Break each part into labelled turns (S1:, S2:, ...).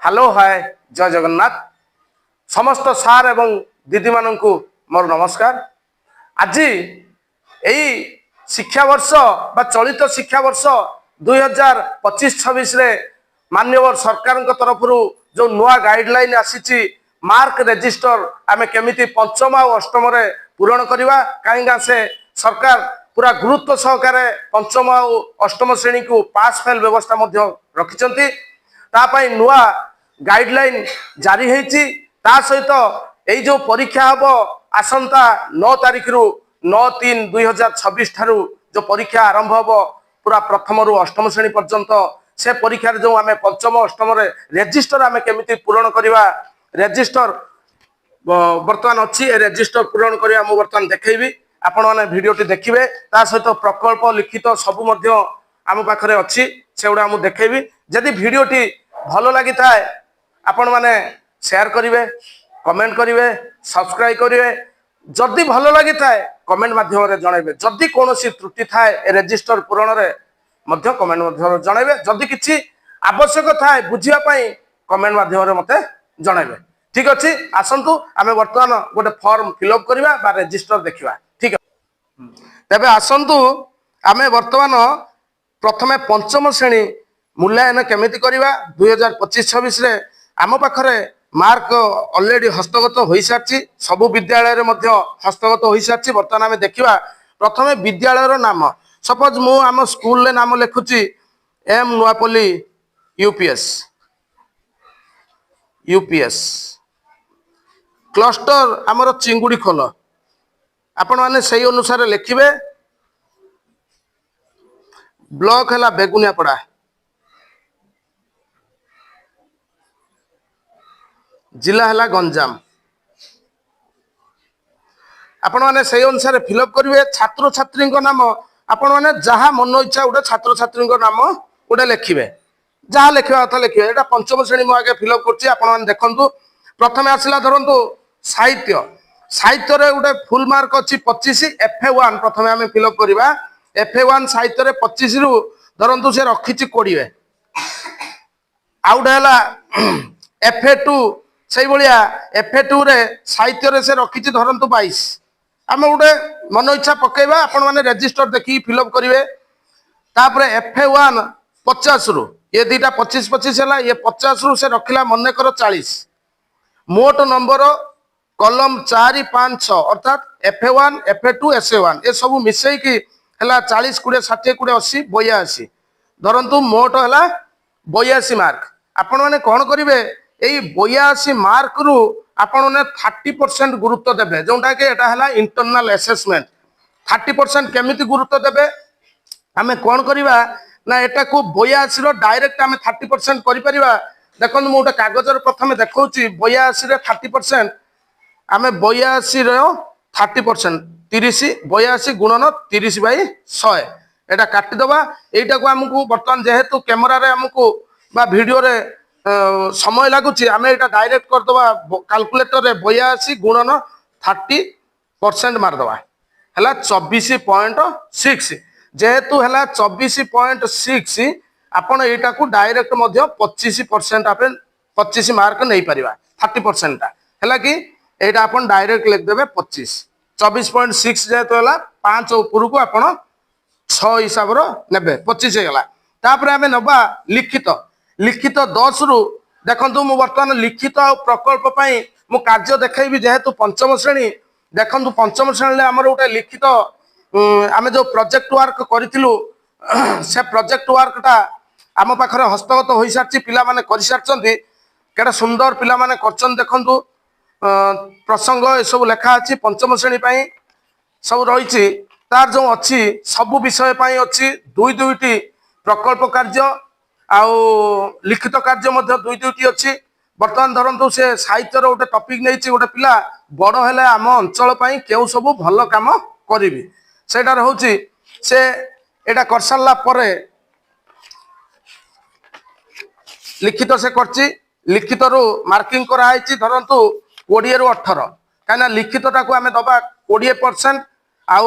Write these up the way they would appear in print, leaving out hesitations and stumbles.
S1: Hello hi जय जगन्नाथ समस्त सार एवं दीदी मानू मोर नमस्कार। आज यही शिक्षा वर्ष बा चलित शिक्षा वर्ष 2025-26 माननीय सरकार तरफ जो नुआ गाइडलाइन आसी मार्क रेजिस्टर आम केमी पंचम और अष्टम पूरण करवा कहीं से सरकार पूरा गुरुत्व सहकार पंचम और अष्टम श्रेणी को पास फेल व्यवस्था रखिंट तापाई नुआ गाइडलाइन जारी होती सहित यही जो परीक्षा हम आसंता 9 तारिख रु 9/3/2026 ठारू जो परीक्षा आरंभ हम पूरा प्रथम रु अष्टम श्रेणी पर्यंत से परीक्षा जो आम पंचम अष्टम रेजिस्टर आम केमी पूरण करवा रेजिस्टर बर्तमान अच्छी रेजिस्टर पूरण करवा मुझे बर्तमान देखी आपण मैंने भिडटी देखिए सहित प्रकल्प लिखित सबू आम पाखे अच्छी से गुड़ा मुझे देखी जदि भिडटी भल लगी थाए आपण मैंने शेयर करेंगे कमेंट करेंगे सब्सक्राइब करेंगे जदि भल लगी थाए कमेंट माध्यम जनइबे जदि कौन त्रुटि थाए रेजिस्टर पूरण में कमेंट जनइबे जदि किसी आवश्यक थाए बुझापी कमेंट माध्यम मत जनइबे ठीक अच्छे आसतु आम बर्तमान गोटे फॉर्म फिलअप करवा रेजिस्टर देखा ठीक है तेरे आसतु आम बर्तमान प्रथमे पंचम श्रेणी मूल्यांकन केमिति करवा 2025-26 आम पाखरे मार्क ऑलरेडी हस्तगत हो सारी सबु विद्यालय हस्तगत हो सारी बर्तमान आम देखा प्रथमे विद्यालय नाम सपोज मु आम स्कूल नाम लिखुची एम नुआपल्ली यूपीएस क्लस्टर आमर चिंगुड़ी खोल आपण मैंने से अनुसार लिखिबे ब्लॉक है बेगुनियापड़ा जिला है गंजाम आपण मैंने से अनुसार फिलअप करेंगे छात्र छात्री नाम आपण मैंने जहाँ मन इच्छा गोटे छात्र छात्री नाम गोटे लिखिए जहाँ लिखा कथा लिखिए यहाँ पंचम श्रेणी मुझे फिलअप कर देखु प्रथम आसला धरतु साहित्य साहित्य गोटे फुल मार्क अच्छी 25 FA1 प्रथम आम फिलअप करवा FA1 साहित्य 25 रु धरतु से रखी 20 आउट है FA2 से भाया FA2 रे साहित्य से रखी धरतु 22 आम गोटे मन इच्छा पकेबा आपण मैंने रेजिस्टर देखिए फिलअप करेंगे तापर FA1 50 रु ये दीटा 25 है ये 50 रु से रखला मन कर 40 मोट नंबर कलम 4 5 6 अर्थात FA1 FA2 SA1 ये सब मिसईकी है 40 20 60 20 80 82 धरतु मोट है 82 मार्क आपण मैंने कौन करेंगे यही 82 मार्क रु आपण ने 30% गुरुत्व देवे जोटा कि है इंटरनल असेसमेंट 30% केमिति गुरुत्व देवे आम कौन करवा ना एटा को 82 डायरेक्ट आम 30% कर देखो मुझे कागज प्रथम देखा 82 30% आम 82 30% 30 82 गुणन 30/100 एटा काटिदबा एटा को आमको बर्तमान जेहेतु कैमरा रे आमको बा वीडियो रे समय लगुच आम यहाँ डायरेक्ट करदे कैलकुलेटर 82 गुणन 30% मारदे है 24.6 जेहेतु है 24.6 आपण यहाँ को डायरेक्ट 25% आप 25 मार्क नहीं पार 30% है कि यहाँ आप डायरेक्ट लिखिदेवे 24.6 जेहेतु है 5 उपरू को आप 6 हिसाब ने 25 होगा आम नवा लिखित लिखित 10 रु देखु मु बर्तमान लिखित और प्रकल्प मु कार्य देखी जेहेतु पंचम श्रेणी देखु पंचम श्रेणी आम गोटे लिखित आम जो प्रोजेक्ट वर्क करूँ से प्रोजेक्ट वर्कटा आम पाखे हस्तगत हो सारी पिला कर सारी केटा सुंदर पिला कर देखु प्रसंग ये सब लेखा अच्छी पंचम श्रेणी सब रही तार जो अच्छी सबु विषय अच्छी दुईटी प्रकल्प कार्य आउ लिखित कार्य दुई दुईटी अच्छी बर्तमान धरतु से साहित्य गोटे टपिक नहीं गोटे पिला बड़ है आम अंचल क्यों सब भल कम करी सेटार हूँ से एटा कर सारा पर लिखित से करची लिखित रु मार्किंग कराई धरतु 20 रु 18 कहीं लिखितटा को आम दबा 20% आउ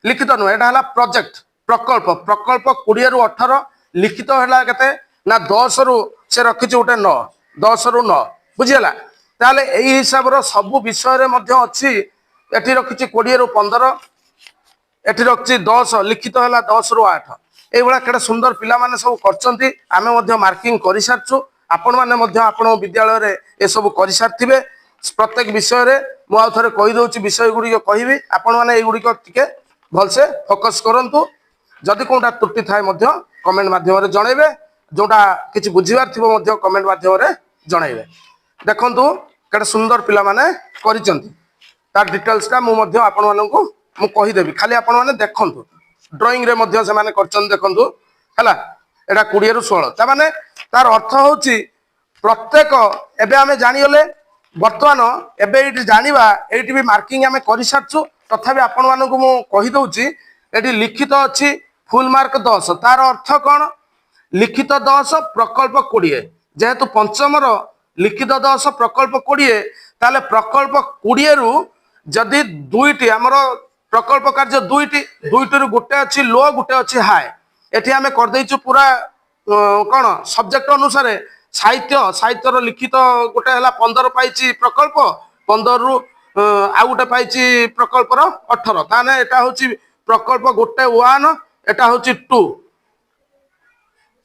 S1: लिखित नुह यहाँ प्रोजेक्ट प्रकल्प प्रकल्प 20 रु 18 लिखित है के ना 10 रु से रखी गोटे 9 10 रु 9 बुझीगला ताले एई हिसाब रो सब विषय रे मध्य अछि एठी रखी 20 रु 15 एठी रखी 10 लिखित है 10 रु 8 ये केड़े सुंदर पिला माने सब करचंती आमे मध्य मार्किंग करि सारछु आपण माने मध्य आपण विद्यालय रे ए सब करि सारथिबे प्रत्येक विषय रे मु आ थरे कहि दउची विषय गुडी कहिबी आपण माने ए गुडी टिके भलसे फोकस करंतु जदि कोनटा त्रुटि थाए मध्य कमेंट माध्यम रे जणैबे जोटा किछि बुझिबार थिबो मध्य कमेंट माध्यम रे जणैबे देखंतु केड़े सुंदर पिला माने करिचंती तार डिटेल्स टा मु मध्य आपण माननकु मु कहि देबी खाली आपण माने देखंतु ड्राइंग रे मध्य से माने करचंती देखंतु हला एटा 20 रु 16 ता माने तार अर्थ होची प्रत्येक एबे आमे जानियोले वर्तमान एबे इटी जानिबा एटी भी मार्किंग आमे करि सारछु तथापि आपण मानकु मु कहि दउची एटी लिखित अछि फुल मार्क 10 तार अर्थ कोन लिखित 10 प्रकल्प 20 जेहेतु पंचम रो लिखित 10 प्रकल्प 20 ताले प्रकल्प 20 रु जदि दुईटी हमर प्रकल्प कार्य दुईटी रु गोटे अछि लो गोटे अछि हाई एठी आमे कर दैछु पूरा कोन सब्जेक्ट अनुसार साहित्य रो लिखित गोटे हला 15 पाइछि प्रकल्प 15 रु आ गोटे पाइछि प्रकल्प रो 18 ताने एटा होछि प्रकल्प गोटे 1 एटा होछि 2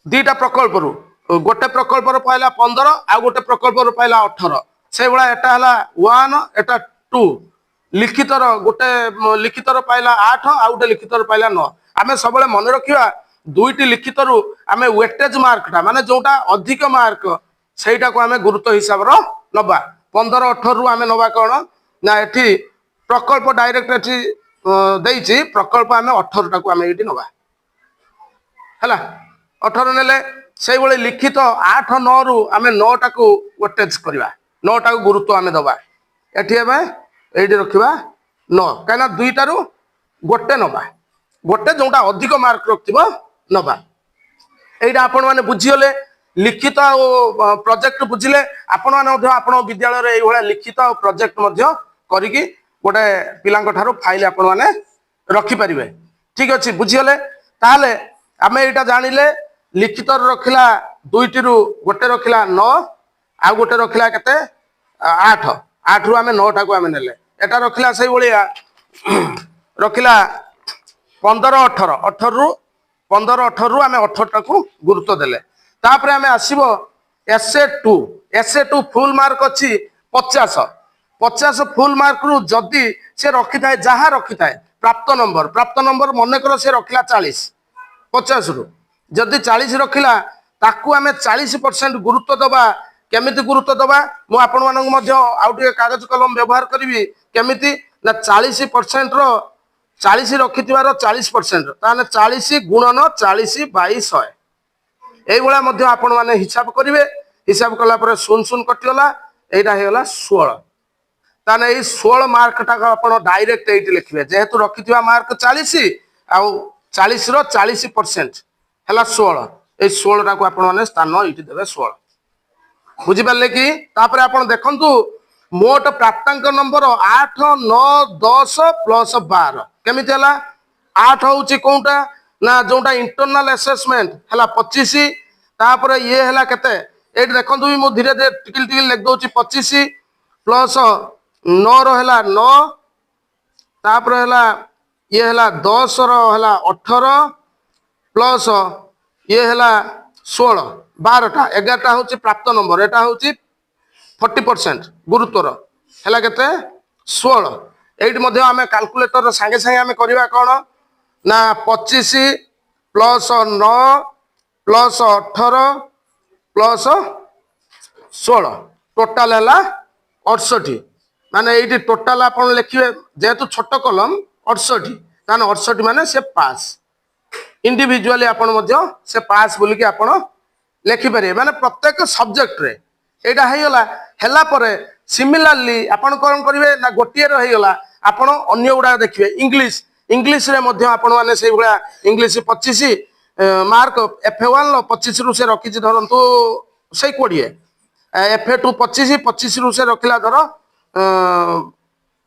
S1: दीटा प्रकल्प रु गोटे प्रकल्प रो पाइला 15 आ गोटे प्रकल्प रो पाइला 18 से बळा एटा हला 1 एटा 2 लिखित रो गोटे लिखित रो पाइला 8 आ गोटे लिखित रो पाइला 9 आमे सबले मन रखिबा दुईटी लिखित रु आमे वेटेज मार्क टा माने जोटा अधिक मार्क सेटा को आमे गुरुत्व हिसाब रो नबा 15 18 रु आमे नबा कोन ना एठी प्रकल्प डायरेक्ट एठी देइछि प्रकल्प आमे 18 टा को आमे एठी नबा हला 18 नेले सेई बळे लिखित 8 9 रु आमे 9 टा को वेटेज करबा 9 टा को गुरुत्व आमे दबा एठी आमे एठी रखिबा 9 काना दुईटा रु गोटे नबा गोटे जोटा अधिक मार्क रखिबो नबा एटा आपण माने बुझियले लिखित और प्रोजेक्ट बुझिले आपण माने मध्य आपण विद्यालय रे एई भला लिखित और प्रोजेक्ट मध्य करिकि गोटे पिलांक ठारो फाइल आपण माने रखि परिबे ठीक अछि बुझियले ताले आमे एटा जानिले लिखित रखिला दुईटी रु गोटे रखिला 9 आ गोटे रखिला केते 8 8 रु आमे 9 टा को आमे नेले एटा रखिला सेई भलिया रखिला 15 18 18 रु 15 18 रु आमे 18 टा को गुरुत्व देले तापरे आमे आसीबो SA2 फुल मार्क अछि 50 50 फुल मार्क रु जदी से रखि थाए जहा रखि थाए प्राप्त नंबर मने कर से रखिला 40 50 रु जदी 40 रखिला ताकू आमे 40% गुरुत्व दबा केमिति गुरुत्व दबा मु आपण मानक मध्य आउटे कागज कलम व्यवहार करिवि केमिति ना 40% रो 40 रखिथिबार 40% ताने 40 गुणन 40 बाई 100 एई बळा मध्य आपण माने हिसाब करिवे हिसाब कला पर सुन सुन कटियोला एटा हेला 16 ताने एई 16 मार्क टा आपण डायरेक्ट एटी लिखिबे जेहेतु रखिथिबा मार्क 40 आ 40 रो 40% हेला 16 एई 16 टा को आपण माने स्थान एटी देबे 16 बुझि पाले कि तापर आपण देखंतु मोट प्राप्तांक नंबर 8 9 10 प्लस 12 केमिति हला 8 होउची कोंटा ना जोटा इंटरनल असेसमेंट हला 25 तापर ये हला केते एट देखंतु मु धीरे धीरे टिकिल टिकिल लिख दोची 25 प्लस 9 रो हला 9 तापर हला ये हला 10 रो हला 18 प्लस ये हला 16 12 टा 11 टा होची प्राप्त नंबर एटा होची 40% गुरुत्वर हला केते 16 एट मध्य आमे कैलकुलेटर संगे संगे आमे करबा कोन ना 25 प्लस 9 प्लस 18 प्लस 16 टोटल हला 68 माने एटी टोटल आपण लिखिबे जेहेतु छोट कलम 68 ताने 68 माने से पास इंडिविजुअली आपण मध्य से पास बोली कि आपण लिखि पारे माने प्रत्येक सब्जेक्ट रे एटा हेला परे सिमिलरली आपण कोन करिवे ना गोटिए रो हेगला आपण अन्य उडा देखिबे इंग्लिश रे मध्य आपण माने सेई भला इंग्लिश 25 मार्क FA1 लो 25 रु से रखि धरंतु सेई 20 FA2 25 25 रु से रखिला धर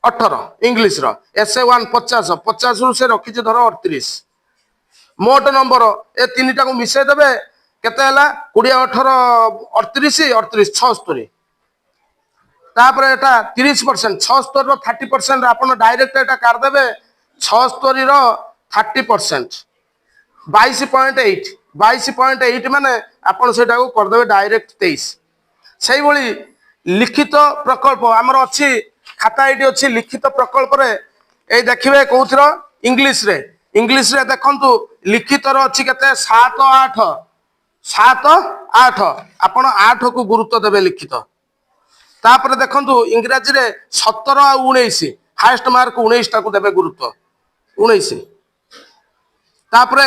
S1: 18 इंग्लिश रो SA1 50 50 रु से रखि धर 38 मोट नंबर ए तीनटा को मिसे देबे केते हला 20 18 38 38 76 तापर एटा 30% 76 रो 30% आपण डायरेक्ट एटा कर देबे 76 रो 30% 22.8 22.8 माने आपण सेटा को कर देबे डायरेक्ट 23 सेही भली लिखित प्रकल्प आमर अच्छी खाता ये अच्छी लिखित प्रकल्प रे ए देखिए कौथर इंग्लिश रे देखंतु लिखित अच्छी केते 7 8 7 8 आपण 8 को गुरुत्व देबे लिखित तापर देखंतु इंग्रजी रे 17 आ 19 हाईएस्ट मार्क 19 टा को देबे गुरुत्व 19 तापर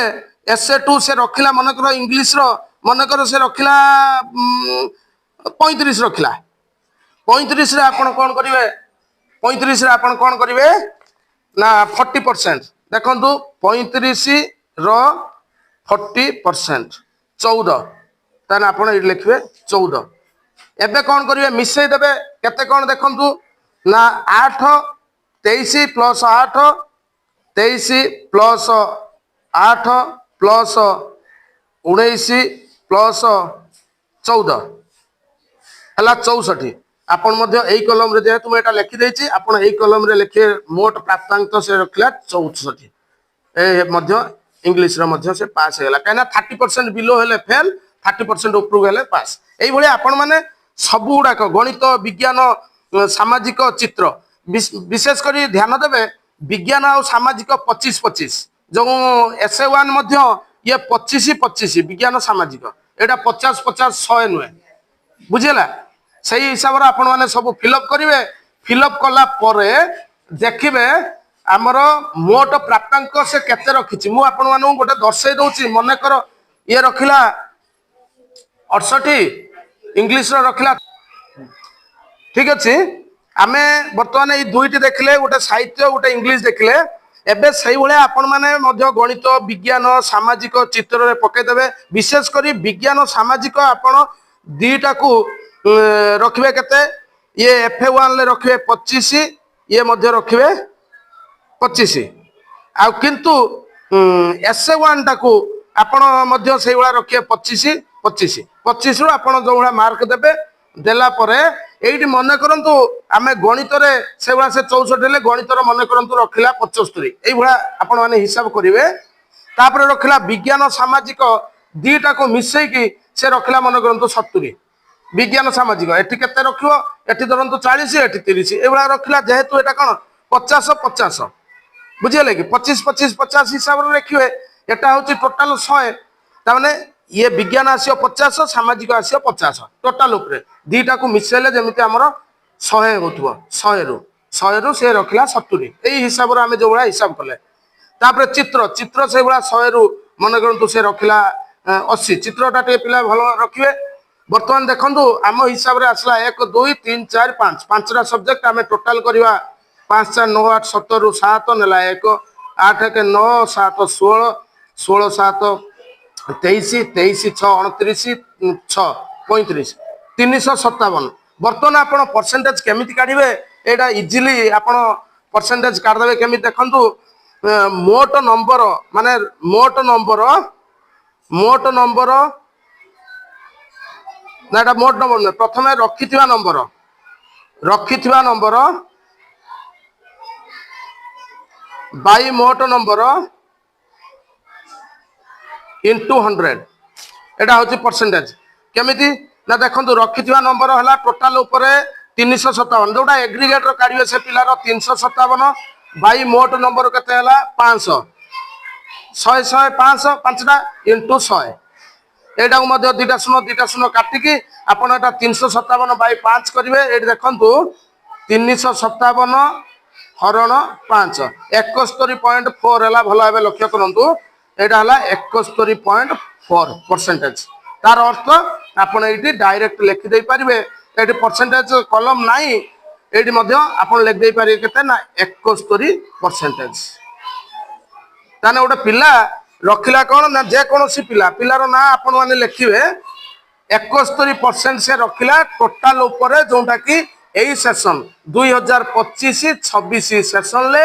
S1: एसए 2 से रखिला मनकर इंग्लिश रो मनकर से रखिला 35 रखिला 35 रे आपण कोन करिवे 35 रे आपण कोन करिवे ना 40% देखंतु 35 रो 40% 14 ताने आपण ए लिखिवे 14 एबे कोन करिवे मिसई देबे केते कोन देखंतु ना 8 23 प्लस 8 23 प्लस 8 प्लस 19 प्लस 14 हला 64 आपण मध्य एई कलम रे जेहेतु एटा लिखि देछि आपण एई कलम रे लिखे मोट प्राप्तांक से रखला 64 ए मध्य इंग्लिश रे मध्य से पास हेला काना 30% बिलो हेले फेल 30% ऊपर हेले पास एई भली आपण माने सब गुडाक गणित विज्ञान सामाजिक चित्र विशेष करी ध्यान देबे विज्ञान और सामाजिक 25 25 जो एसए 1 मध्य ये 25 25 विज्ञान सामाजिक एटा 50 50 100 नुए बुझेला सही हिसाब रे आपण माने सब फिलअप करिवे फिलअप कला परे देखिबे हमर मोट प्राप्तांक से केते रखिछि मु आपण मानु गोटे दर्शै दउछि मने कर ये रखिला 68 इंग्लिश रो रखिला ठीक अछि आमे वर्तमान ए दुईटी देखले गोटे साहित्य गोटे इंग्लिश देखले एबे सही भले आपण माने मध्य गणित विज्ञान सामाजिक चित्र रे पके देबे विशेष करी विज्ञान सामाजिक आपण दीटा को रखिबे केते ये एफ1 ले रखिबे 25 ये मध्य रखिबे 25 आ किंतु एस1 टा को आपण मध्य सेही वाला रखिबे 25 25 25 रो आपण जो वाला मार्क देबे देला परे एइटी मने करंतु आमे गणित रे से वाला से 64 ले गणित रो मने करंतु रखिला 75 एई वाला आपण माने हिसाब करिवे तापर रखिला विज्ञान सामाजिक दीटा को मिसई की से रखिला मने करंतु 70 विज्ञान सामाजिक एठी केते रखियो एठी धरंतु 40 एठी 30 ए वाला रखिला जेहेतु एटा कोन 50 50 बुझिले कि 25 25 50 हिसाब रे रखिवे एटा होची टोटल 100 ता माने ये विज्ञान आसियो 50 सामाजिक आसियो 50 टोटल ऊपर दीटा को मिसेले जेमिति हमर 100 होतबो 100 रु से रखिला 70 एई हिसाब रे हमें जो बड़ा हिसाब करले तापर चित्र से बड़ा 100 रु मन करंतु से रखिला 80 चित्रटा टे पिला भलो रखिवे वर्तमान देखंतु आम हिसाब रे आसला 1 2 3 4 5 पांचटा सब्जेक्ट आमे टोटल करिवा 5 4 9 8 17 रु 7 नेला 1 8 1 9 7 16 16 7 23 23 6 29 6 35 357 वर्तमान आपण परसेंटेज केमिति काढिबे एटा इजीली आपण परसेंटेज काढ देबे केमिति देखंतु मोट नंबर माने मोट नंबर ना एटा मोट नंबर प्रथमे रखिथिबा नंबर बाई मोट नंबर इंटू 100 एटा होची परसेंटेज केमिति ना देखंतु रखिथिबा नंबर हला टोटल ऊपर 357 जोटा एग्रीगेट रो काढिबे से पिलार 357 बाई मोट नंबर केते हला 500 100 100 500 पांचटा इंटू 100 एटा को मध्य दुईटा शून्य काटिकी आपण एटा 357 बाई 5 करिवे एटी देखंतु 357 हरण 5 71.4 हला भलो भाबे लक्ष्य करंतु एटा हला 71.4 परसेंटेज तार अर्थ आपण एटी डायरेक्ट लिखि देई परिबे एटी परसेंटेज कॉलम नाही एटी मध्य आपण लिख देई परिबे केते ना 71% ताने ओटा पिला रखिला कौन ना जे कौन सी पिलार ना आपण माने लिखिवे 71% से रखिला टोटल ऊपर जोटा कि एई सेशन 2025 26 सेशन ले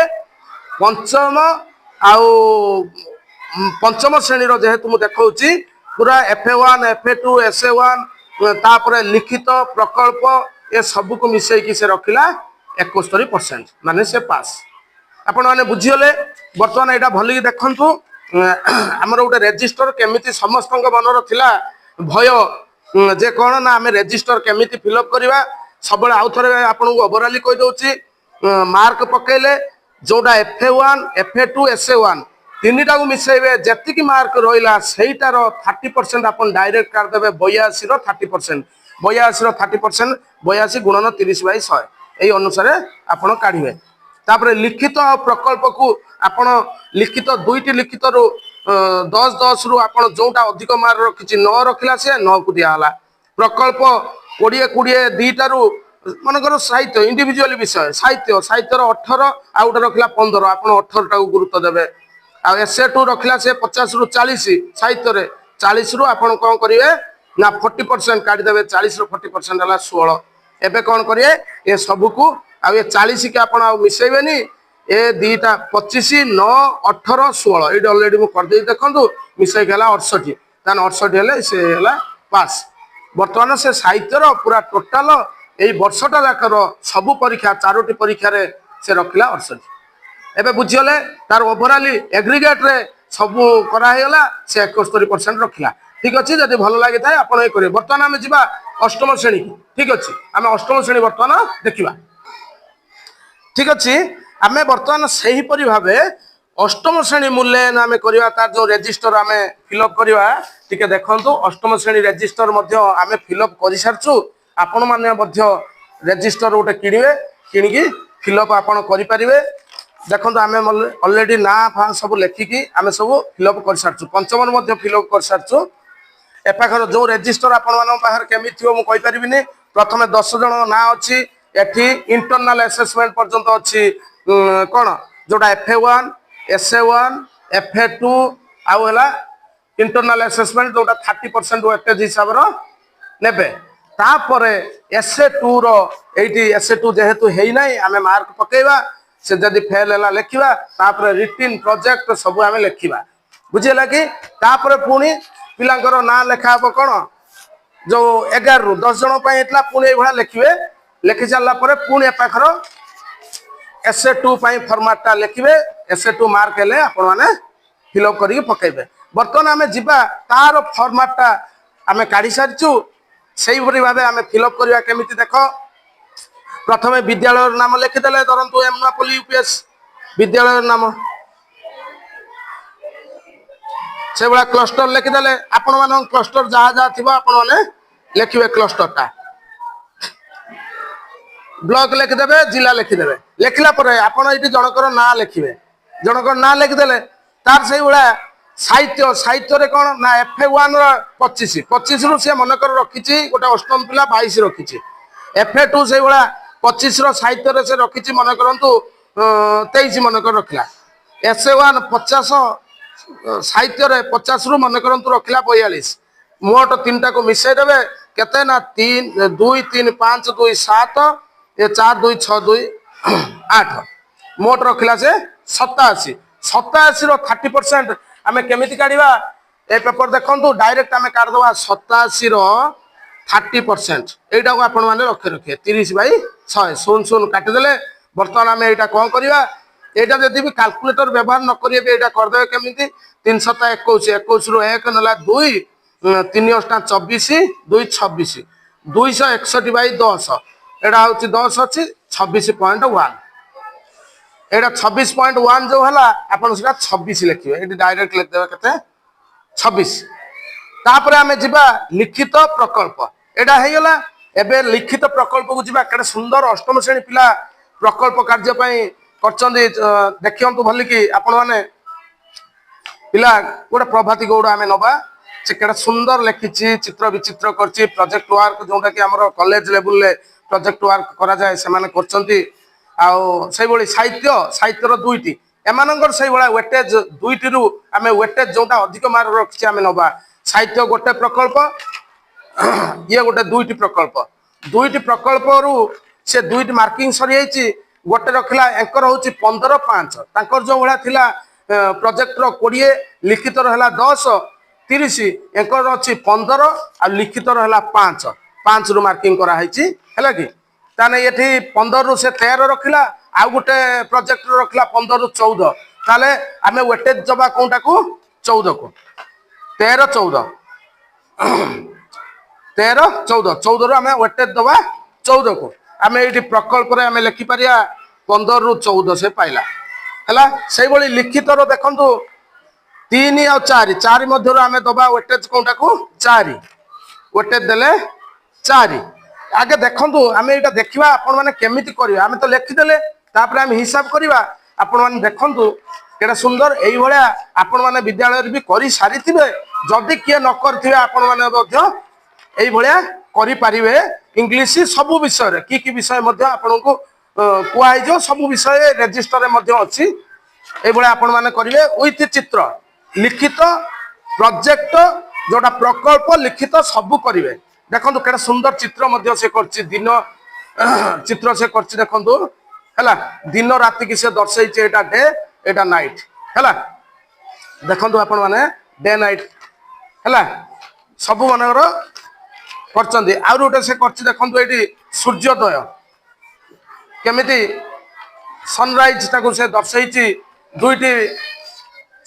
S1: पंचम श्रेणी रो जेहेतु मु देखौची पूरा FA1 FA2 SA1 तापर लिखित प्रकल्प ए सब को मिसेकी से रखिला 71% माने से पास। आपण माने बुझियले वर्तमान एटा भली देखंतु हमर गोटे रेजिस्टर केमिति समस्त मनर थिला भय जे कोन ना आमे रेजिस्टर केमिति फिलअप करबा सब आउ थरे आपन को ओवरऑली कहि दउची मार्क पकेले जोडा FA1 FA2 SA1 तीनटा को मिसेबे जतिक मार्क रहिला सेटार 30% अपन डायरेक्ट कर देबे 82 रो 30% 82 रो 30% 82 गुणन 30/100 एई अनुसार आपण काढिबे। तापर लिखित प्रकल्प को आपण लिखित दुईटी लिखित रु 10 रु आपण जोटा अधिक मार्क रखिछि 9 रखिला से 9 को दिया हला। प्रकल्प 20 दुईटा रु मनकर साहित्य इंडिविजुअल विषय साहित्य साहित्यर 18 आउट रखिला 15 आपण 18 टा को गुरुत्व देबे। आ SA2 रखिला से 50 रु 40 साहित्य रे 40 रु आपण कोन करिवे ना 40% काटी देबे 40 रु 40% हला 16। एबे कोन करिवे ए सब को आ ए 40 के आपण आ मिसेबेनी ए दीटा 25 9 18 16 एडी ऑलरेडी मु कर दे देखंतु मिसै गेला 68 तान 68 हेले से हेला पास। वर्तमान से साहित्यर पूरा टोटल एई वर्षटा जाकर सब परीक्षा चारोटी परीक्षा रे से रखिला 68। एबे बुझियले तार ओवरऑली एग्रीगेट रे सब करा हेला से 71% रखिला। ठीक अछि जदि भलो लागि थाए आपण ए करिवे। वर्तमान हम जिबा अष्टम श्रेणी ठीक अछि हम अष्टम श्रेणी वर्तमान देखिबा। ठीक अछि आमे वर्तमान सही परि भाबे अष्टम श्रेणी मूल्यांकन आमे करिवा तार जो रजिस्टर आमे फिलअप करिवा ठीक देखंतु अष्टम श्रेणी रजिस्टर मध्ये आमे फिलअप करि सारछु। आपण माने मध्ये रजिस्टर उटे किनिवे किनिकी फिलअप आपण करि परिवे। देखो आम अलरेडी ना फा सब लेखिकी आम सब फिलअप कर सारछु पंचम फिलअप कर सारछु। ए पाखर जो रजिस्टर आपण पाखर केमी थी मुझे कहीपरि प्रथम 10 जन ना अच्छी एठी इंटरनल असेसमेंट पर्यंत अच्छी कौन जोटा FA1 SA1 FA2 आउ है इंटरनल असेसमेंट जोटा 30% वेटेज हिसाब नेबे। तापर SA2 रो एटी SA2 जेहेतु है ना आम मार्क पकेवा से जदि फेल है लिखा तापर रिटिन प्रोजेक्ट सब आम लिखा बुझेगा कि तापर पुणी पिलांकर ना लेखा हम कौन जो 11 रु 10 जन पुणी ये लिखे लिखि सारापर पुणी पाखर SA2 फर्माटा लिखे SA2 मार्क हेले आपण मैंने फिलअप करके पकेबे। बर्तमान आम जीवा तार फर्माटा आम काढ़ी सारीचु से भाव आम फिलअप करवा केमिति देख। प्रथमे विद्यालय नाम लिखिदेले धरतु एमनापल्ली UPS विद्यालय नाम से भाया क्लस्टर लिखिदेले आपण मान क्लस्टर जहाँ जहाँ थी आपण मैंने लिखे क्लस्टरटा ब्लॉक लिखिदेवे जिला लिखिदेवे लिखला आपण ये जनकर ना लिखे जनकर ना लिखिदेले तार से भाया साहित्य साहित्य रे कौन ना FA1 25 रु सी मनकर रखी गोटे अष्टम पिला 22 रखी FA2 से भाया 25 साहित्य रे से रखी मन करंतु 23 मनकर रखला SA1 50 साहित्य रे 50 रु मन करंतु रखला 42 मोट तीनटा को मिसै देबे केते ना 3 2 3 5 2 7 ए 4 2 6 2 8 मोट रखला से 87 रो 30% आमे केमिति काढिबा ए पेपर देखंतु डायरेक्ट आमे काढ दवा 87 रो 30% एटा को आपण माने रखे 30/100 शून शून काटिदेले। बर्तमान आम यहाँ कौन करवा यहाँ जदि भी काल्कुलेटर व्यवहार न करेंगे यहाँ करदे केमी 321 21 रु 1 ना 2 3 8 24 2 26 261/10 यहाँ हूँ 10 अच्छी 26.1 एटा 26.1 जो है आप 26 लिखे ये डायरेक्ट लिखिदेवे के 26। तापर आम जा लिखित प्रकल्प एटा होगा एबे लिखित प्रकल्प को जीवा केडे सुंदर अष्टम श्रेणी पिला प्रकल्प कार्य करचंदी देखियंतु भली कि आपण माने पिला गोटे प्रभाती गौड़ आम नवा से केडे सुंदर लिखिछि चित्र विचित्र करछि प्रोजेक्ट वर्क जोटा कि हमर कॉलेज लेवल ले प्रोजेक्ट वर्क करा जाय से माने करचंती आउ से भली साहित्य साहित्यर दुईटी एमानंगर से भला वेटेज दुईटी रु आम वेटेज जोटा अधिक मार्क रखछि आम नवा साहित्य गोटे प्रकल्प ये गोटे दुईटी प्रकल्प रु से दुईटी मार्किंग सरी गोटे रखला एंकर हूँ 15/5 जो भाया थिला प्रोजेक्ट रो 20 लिखित रहा 10 30 एकर अच्छी 15 आ लिखित है 5 5 रु मार्किंग कराई है कि ताने ये 15 रु से 13 रखिला आउ गोटे प्रोजेक्ट रखिला 15 रु 14 ताले आमे वेटेज जबा कोनटा को 14 को 13 14 13 14 14 रु आमे वेटेज दबा 14 को आमे ये प्रकल्प रे आमे लिखि परिया 15 रु 14 से पाइला हैला सेही बळी लिखित रो देखंतु 3 और 4 4 मध्य आमे दबा वेटेज कोनटा को 4 वेटेज देले 4 आगे देखंतु आमे एटा देखिबा आपण माने केमिति करिवा आमे तो लिखि देले तापर आमे हिसाब करिवा आपण माने देखंतु केडा सुंदर एई भलिया आपण माने विद्यालय रे भी करि सारिथिबे जदी किए न करथिबे आपण माने मध्य एई भलिया करि परिबे इंग्लिश सब विषय रे की विषय मध्य आपण को कुआई जो सब विषय रजिस्टर रे मध्य अछि एई भलिया आपण माने करिवे विथ चित्र लिखित प्रोजेक्ट जोटा प्रकल्प लिखित सब करिवे देखो केटा सुंदर चित्र मध्य से करछि दिन चित्र से करछि देखो हैला दिन राति की से दर्शाई एटा डे एटा नाइट हैला देखो आपण माने डे नाइट हैला सब मनर करछन्ती आ रोटे से करछि देखो एटी सूर्योदय केमिति सनराइज ताको से दर्शाई दुईटी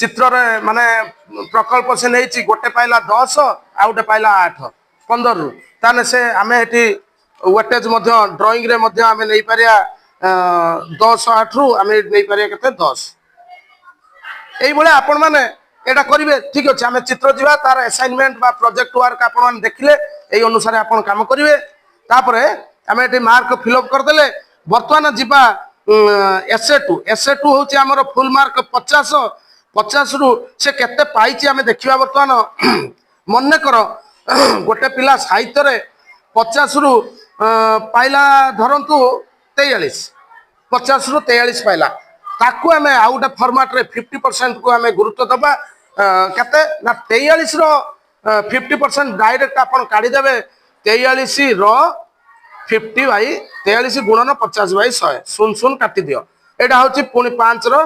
S1: चित्र रे माने प्रकल्प से नहीं गोटे पाइला 10 आ गोटे पाइला 8 15 रु ताने से आमे एटी वेटेज मध्य ड्राइंग रे मध्य आमे नै पारिया 10 8 रु आमे नै पारिया केते 10 एई बळे आपण माने एटा करिवे ठीक अछि आमे चित्र जिवा तार असाइनमेंट बा प्रोजेक्ट वर्क आपण माने देखिले एई अनुसार आपण काम करिवे तापरे आमे एटी मार्क फिल अप कर देले वर्तमान जिबा SA2 होछि हमर फुल मार्क 50 50 रु से केते पाइछि आमे देखिबा वर्तमान मन्ने कर गोटे पिला साहित्य रे 50 रु पाइला धरंतु 43 50 रु 43 पाइला ताकू आमे आ गोटे फॉर्मेट रे 50% को आमे गुरुत्व दबा केते ना 43 रो 50% डायरेक्ट आपण काढी देबे 43 रो 50 बाई 43 गुणन 50 बाई 100 सुन सुन काटी दियो एटा होची पुनी 5 रो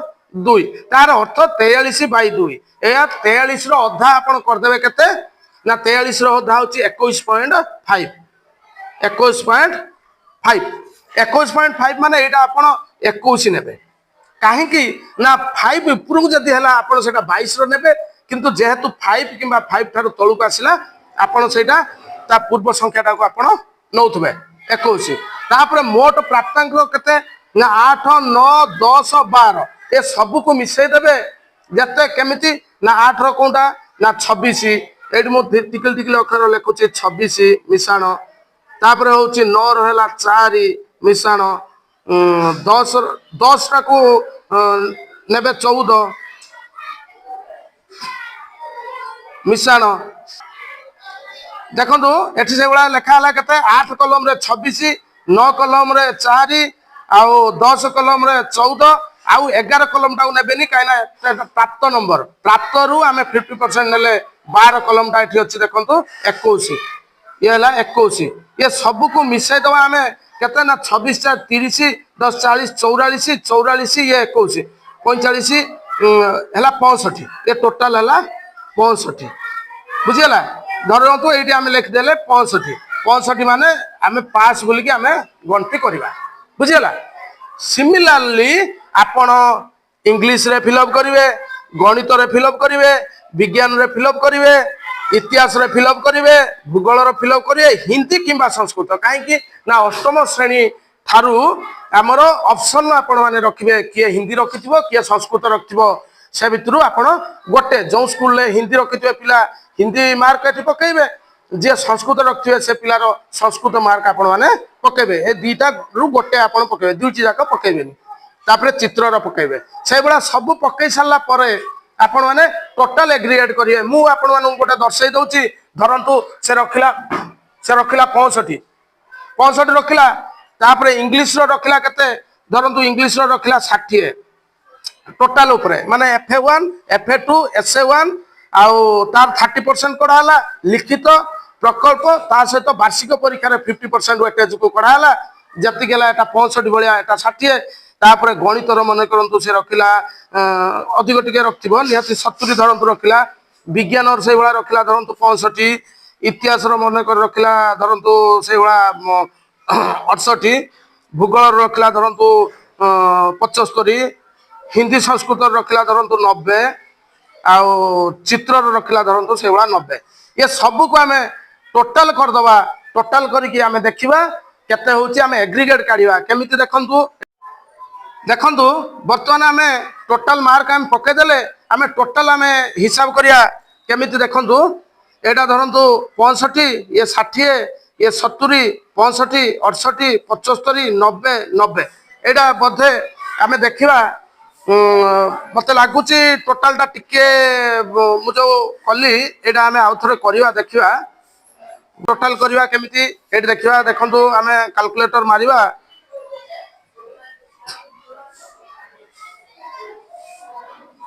S1: 2 तार अर्थ 43 बाई 2 एया 43 रो अधा आपण कर देबे केते ना 43 रो अधा होची 21.5 21.5 माने एटा आपण 21 नेबे काहे कि ना 5 ऊपर जदी हला आपण सेटा 22 रो नेबे किंतु जेहेतु 5 किबा 5 थारो तळु को आसिला आपण सेटा ता पूर्व संख्याटा को आपण नौथबे 21 तापर मोट प्राप्तांक केते ना 8 9 10 12 ए सब को मिसै देबे जते केमिति ना 8 रो कोंडा ना 26 एडी मो टिकल टिकल अक्षर लेखुचे 26 मिसाण तापर होची 9 रहला 4 मिसाण 10 10 टा को नेबे 14 मिसाण देखो एठी से बड़ा लेखा हला केते 8 कलम रे 26 9 कलम रे 4 आउ 10 कलम रे 14 आउ 11 कलम टाउ नेबेनी काइना प्राप्त नंबर प्राप्त रु आमे 50% नेले 12 कलम टा एठी अछि देखंतु 21 ये हला 21 ये सब को मिसाई दवा आमे केते ना 26 30 10 40 44 44 ये 21 45 हला 65 ये टोटल हला 65 बुझियला धरंतु एठी आमे लिख देले 65 माने आमे पास बोली कि आमे गणति करबा बुझियला सिमिलरली आपण इंग्लिश रे फिल अप करिवे गणित रे फिल अप करिवे विज्ञान रे फिल अप करिवे इतिहास रे फिल अप करिवे भूगोल रे फिल अप करिवे हिंदी किंबा संस्कृत काहे कि ना अष्टम श्रेणी थारु हमर ऑप्शन आपण माने रखिबे किए हिंदी रखिथिबो किए संस्कृत रखिथिबो से भितरु आपण गोटे जो स्कूल ले हिंदी रखिथिबे पिला हिंदी मार्क एठी पकेइबे जे संस्कृत रखिथिबे से पिलार संस्कृत मार्क आपण माने पकेइबे ए दुईटा रु गोटे आपण पकेइबे दुईटी जाक पकेइबेनी तापरे चित्र र पकेइबे से बडा सब पकेइ साला परे आपण माने टोटल एग्रीगेट करिवे मु आपण माने गोटे दर्शाई दउची धरंतु से रखिला 65 रखिला तापरे इंग्लिश रो रखिला केते धरंतु इंग्लिश रो रखिला 60 टोटल ऊपर माने FA1 FA2 SA1 आउ तार 30% कड़ा हला लिखित प्रकल्प ता सहित वार्षिक परीक्षा रे 50% वेटेज को कड़ा हला जति गेला एटा 65 भलिया एटा 60 तापर गणित रो मन करंतु से रखिला अधिक टिके रखथिबो निहाती 70 धरंतु रखिला विज्ञान से भाया रखला धरतु 65, इतिहास मन कर रखला धरतु से भाया 68, भूगोल रखला धरतु 75, हिंदी संस्कृत रखला धरतु 90, आउ चित्र रखला धरतु से भाया 90। ये सबू को आम टोटाल करदे टोटाल करके आम देखा केते होची आम एग्रीगेट काढ़ा केमी देखु देखु बर्तमान आम टोटाल मार्क आम पकईदे आम टोटाल आम हिसाब करिया केमी देखु एटा धरतु 65, ये 60, ये 70, 65, 68, 75, 90, 90 एटा बोधे आम देखा मत लगुच टोटालटा टिके मुझे कली एटा आम आउ थे करवा देखा टोटाल करवा केमिति एटी देखा देखु आम कैलकुलेटर मारिबा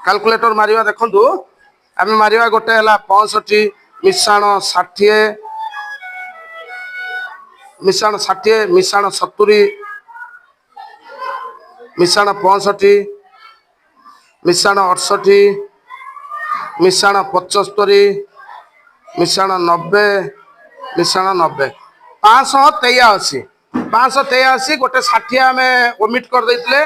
S1: कैलकुलेटर मारिबा देखु आम मारिबा गोटे है 65 मिशाण 60 मिशाण 60 मिशाण 70 मिशाण 65 मिशाण 68 मिशाण 75 मिशाण 90 मिशाण 90 583 583 गोटे 60 आम ओमिट कर देते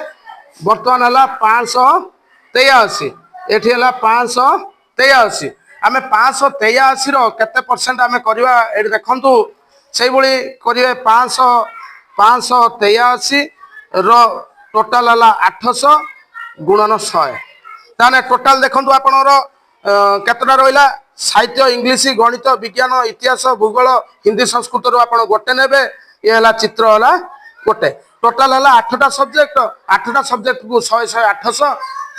S1: बर्तमान है 583 एठी है 583 आम 583 केते परसेंट आम करवा ये देखु से भाई करेंगे 583 टोटाल है 800 गुणन 100 ताने टोटाल देखु आपणर केतटा रहा साहित्य इंग्लीश गणित विज्ञान इतिहास भूगोल हिंदी संस्कृत आप गोटे ने ये है चित्र है गोटे टोटाल है 8टा सब्जेक्ट 8टा सब्जेक्ट को 100 100 800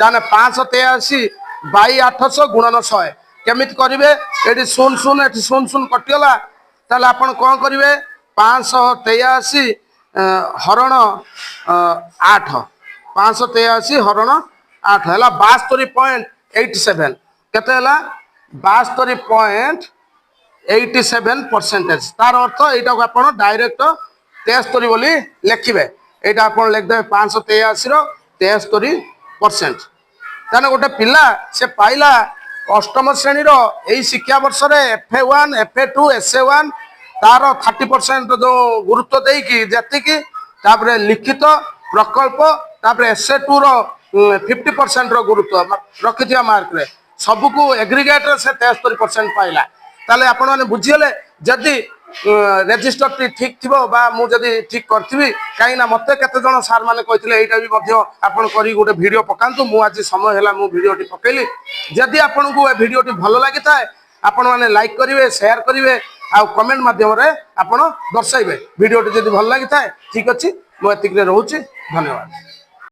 S1: ताने 583 बाई 800 गुणन 100 केमिति करेंगे ये 0 0 ये 0 0 कटिगला ताले आपण कौन करेंगे 583 हरण 8 583 हरण 8 है 72.87 केते है 72.87% तार अर्थ यहाँ को आप डायरेक्ट 73 बोली लिखे यहाँ आप लिखिदे 583 73%। ताने गोटे पिला से पाइला अष्टम श्रेणी यही शिक्षा वर्ष FA1 FA2 SA1 तार 30% जो गुरुत्व देकी जी तापर लिखित प्रकल्प तापर SA2 50% गुरुत्व रखि मार्क रे सबको एग्रीगेट से 73% पाइला ताले आपण माने बुझीले जदि रेजिस्टर ठीक थी मुझे ठीक करी कहीं मत केते जन सार मैंने कहते यहाँ भी आपड़ कर गोटे भिड पकातु मुझे समय है मु भिड पकेली जदि आपन को भिड भल लगी था आपण मैंने लाइक करेंगे शेयर करेंगे आ कमेंट मध्यम आप दर्शाइबे भिड जदि भल लगी था ठीक अच्छे मुझे रोचे धन्यवाद।